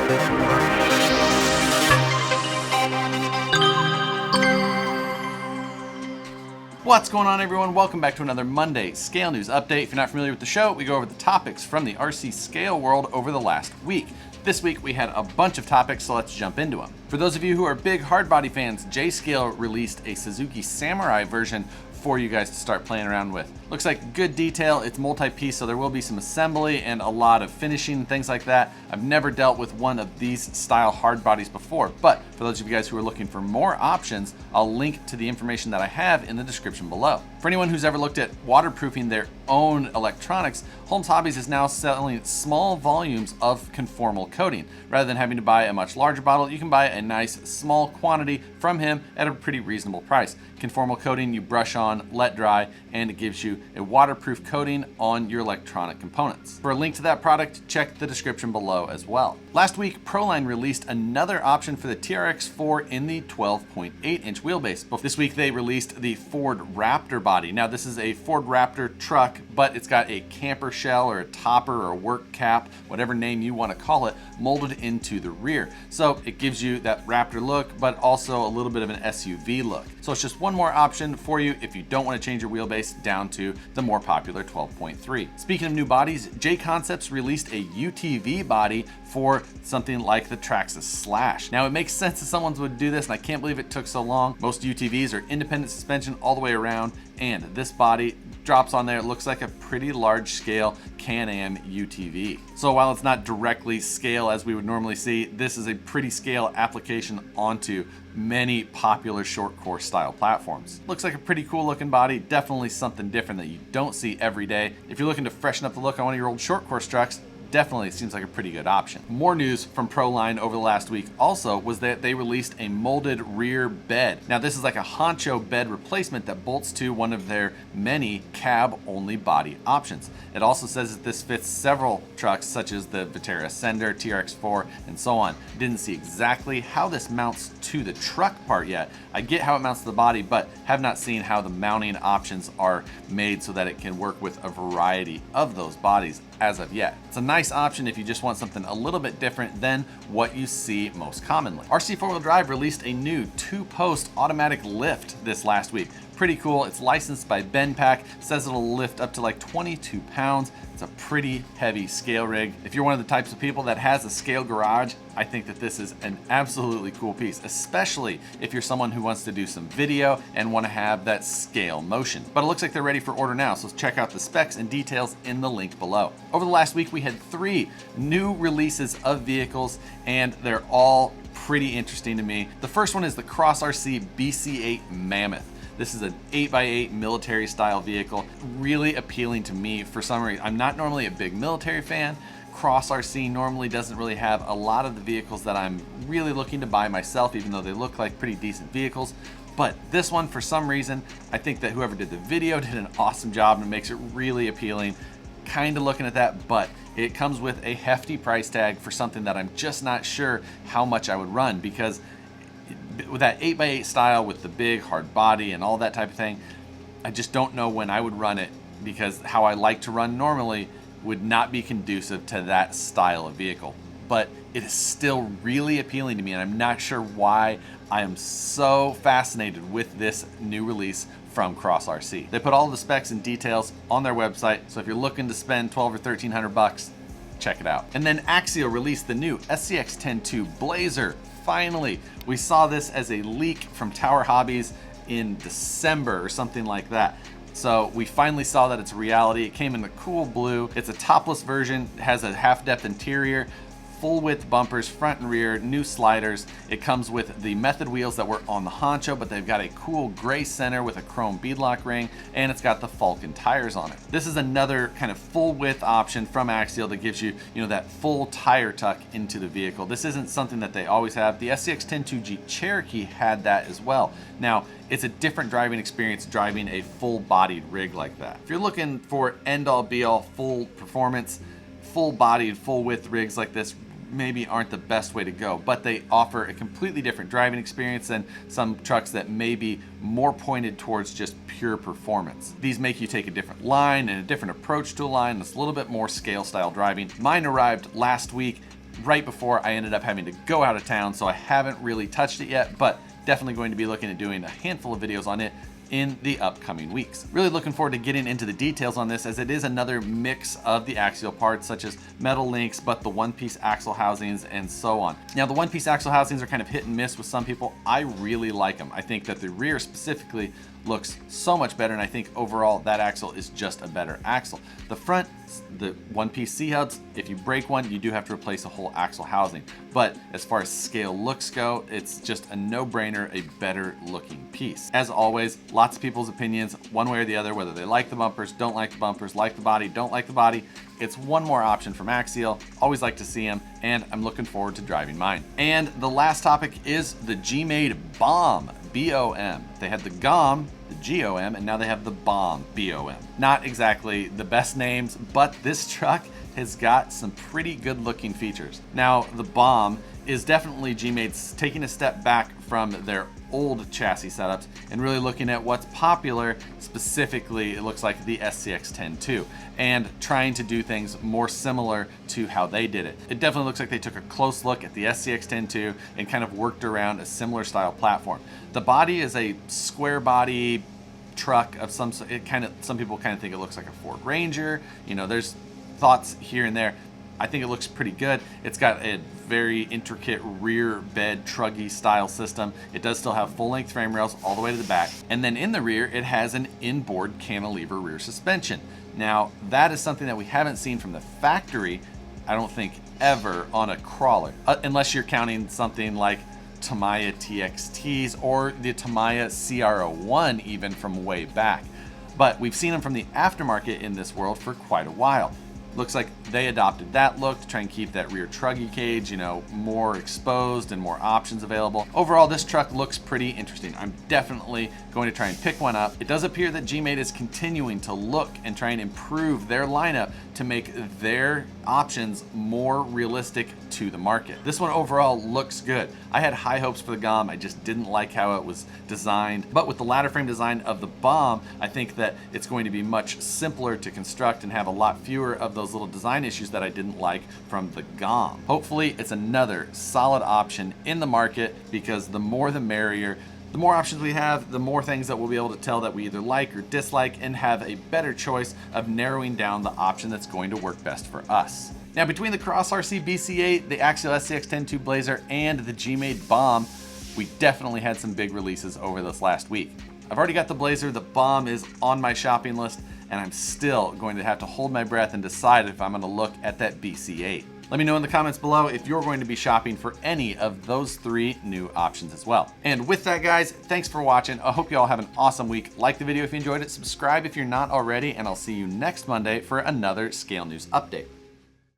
What's going on, everyone? Welcome back to another Monday Scale News Update. If you're not familiar with the show, we go over the topics from the RC scale world over the last week. This week we had a bunch of topics, so let's jump into them. For those of you who are big hardbody fans, J-Scale released a Suzuki Samurai version for you guys to start playing around with. Looks like good detail, it's multi-piece, so there will be some assembly and a lot of finishing and things like that. I've never dealt with one of these style hard bodies before, but for those of you guys who are looking for more options, I'll link to the information that I have in the description below. For anyone who's ever looked at waterproofing their own electronics, Holmes Hobbies is now selling small volumes of conformal coating. Rather than having to buy a much larger bottle, you can buy a nice small quantity from him at a pretty reasonable price. Conformal coating you brush on, let dry, and it gives you a waterproof coating on your electronic components. For a link to that product, check the description below as well. Last week, Proline released another option for the TRX4 in the 12.8-inch wheelbase. This week they released the Ford Raptor body. Now this is a Ford Raptor truck, but it's got a camper shell or a topper or a work cap, whatever name you want to call it, molded into the rear. So it gives you that Raptor look, but also a little bit of an SUV look. So it's just one more option for you if you don't want to change your wheelbase down to the more popular 12.3. Speaking of new bodies, J Concepts released a UTV body for something like the Traxxas Slash. Now it makes sense that someone would do this, and I can't believe it took so long. Most UTVs are independent suspension all the way around, and this body drops on there. It looks like a pretty large scale Can-Am UTV. So while it's not directly scale as we would normally see, this is a pretty scale application onto many popular short course style platforms. Looks like a pretty cool looking body, definitely something different that you don't see every day. If you're looking to freshen up the look on one of your old short course trucks, definitely seems like a pretty good option. More news from Proline over the last week also was that they released a molded rear bed. Now this is like a honcho bed replacement that bolts to one of their many cab-only body options. It also says that this fits several trucks such as the Vitara Ascender, TRX4, and so on. Didn't see exactly how this mounts to the truck part yet. I get how it mounts to the body, but have not seen how the mounting options are made so that it can work with a variety of those bodies as of yet. It's a nice option if you just want something a little bit different than what you see most commonly. RC4WD released a new 2-post automatic lift this last week. Pretty cool. It's licensed by BenPack. Says it'll lift up to like 22 pounds. It's a pretty heavy scale rig. If you're one of the types of people that has a scale garage, I think that this is an absolutely cool piece, especially if you're someone who wants to do some video and want to have that scale motion. But it looks like they're ready for order now, so check out the specs and details in the link below. Over the last week, we had 3 new releases of vehicles, and they're all pretty interesting to me. The first one is the Cross RC BC8 Mammoth. This is an 8x8 military style vehicle, really appealing to me for some reason. I'm not normally a big military fan. Cross RC normally doesn't really have a lot of the vehicles that I'm really looking to buy myself, even though they look like pretty decent vehicles. But this one, for some reason, I think that whoever did the video did an awesome job and it makes it really appealing. Kind of looking at that, but it comes with a hefty price tag for something that I'm just not sure how much I would run, because with that 8x8 style with the big hard body and all that type of thing, I just don't know when I would run it, because how I like to run normally would not be conducive to that style of vehicle. But it is still really appealing to me, and I'm not sure why I am so fascinated with this new release from Cross RC. They put all the specs and details on their website, so if you're looking to spend $1,200 or $1,300, check it out. And then Axial released the new SCX-10-2 Blazer. Finally, we saw this as a leak from Tower Hobbies in December or something like that. So we finally saw that it's a reality. It came in the cool blue. It's a topless version, has a half-depth interior, full width bumpers, front and rear, new sliders. It comes with the method wheels that were on the honcho, but they've got a cool gray center with a chrome beadlock ring, and it's got the Falcon tires on it. This is another kind of full width option from Axial that gives you, that full tire tuck into the vehicle. This isn't something that they always have. The SCX-10-2 Jeep Cherokee had that as well. Now, it's a different driving experience driving a full-bodied rig like that. If you're looking for end-all be-all full performance, full-bodied, full-width rigs like this maybe aren't the best way to go, but they offer a completely different driving experience than some trucks that may be more pointed towards just pure performance. These make you take a different line and a different approach to a line that's a little bit more scale style driving. Mine arrived last week. right before I ended up having to go out of town, so I haven't really touched it yet, but definitely going to be looking at doing a handful of videos on it in the upcoming weeks. Really looking forward to getting into the details on this, as it is another mix of the Axial parts, such as metal links, but the one-piece axle housings and so on. Now, the one-piece axle housings are kind of hit and miss with some people. I really like them. I think that the rear specifically looks so much better, and I think overall that axle is just a better axle. The front, the one-piece C-hubs, if you break one, you do have to replace a whole axle housing. But as far as scale looks go, it's just a no-brainer, a better looking piece. As always, lots of people's opinions, one way or the other, whether they like the bumpers, don't like the bumpers, like the body, don't like the body. It's one more option from Axial. Always like to see them, and I'm looking forward to driving mine. And the last topic is the Gmade BOM, B-O-M. They had the GOM, the G-O-M, and now they have the BOM, B-O-M. Not exactly the best names, but this truck has got some pretty good looking features. Now, the BOM is definitely Gmade's taking a step back from their old chassis setups and really looking at what's popular. Specifically, it looks like the SCX-10 and trying to do things more similar to how they did it. It definitely looks like they took a close look at the SCX-10 and kind of worked around a similar style platform. The body is a square body truck of some people kind of think it looks like a Ford Ranger. You know, there's thoughts here and there. I think it looks pretty good. It's got a very intricate rear bed truggy style system. It does still have full length frame rails all the way to the back. And then in the rear, it has an inboard cantilever rear suspension. Now, that is something that we haven't seen from the factory, I don't think, ever on a crawler, unless you're counting something like Tamiya TXTs or the Tamiya CR01 even from way back. But we've seen them from the aftermarket in this world for quite a while. Looks like they adopted that look to try and keep that rear truggy cage, you know, more exposed and more options available. Overall, this truck looks pretty interesting. I'm definitely going to try and pick one up. It does appear that Gmade is continuing to look and try and improve their lineup to make their options more realistic to the market. This one overall looks good. I had high hopes for the GOM. I just didn't like how it was designed. But with the ladder frame design of the BOM, I think that it's going to be much simpler to construct and have a lot fewer of those little design issues that I didn't like from the GOM. Hopefully it's another solid option in the market, because the more the merrier. The more options we have, the more things that we'll be able to tell that we either like or dislike, and have a better choice of narrowing down the option that's going to work best for us. Now, between the Cross RC BC8, the Axial SCX-10 Blazer, and the Gmade BOM, we definitely had some big releases over this last week. I've already got the Blazer, the BOM is on my shopping list, and I'm still going to have to hold my breath and decide if I'm going to look at that BC8. Let me know in the comments below if you're going to be shopping for any of those 3 new options as well. And with that, guys, thanks for watching. I hope you all have an awesome week. Like the video if you enjoyed it, subscribe if you're not already, and I'll see you next Monday for another Scale News update.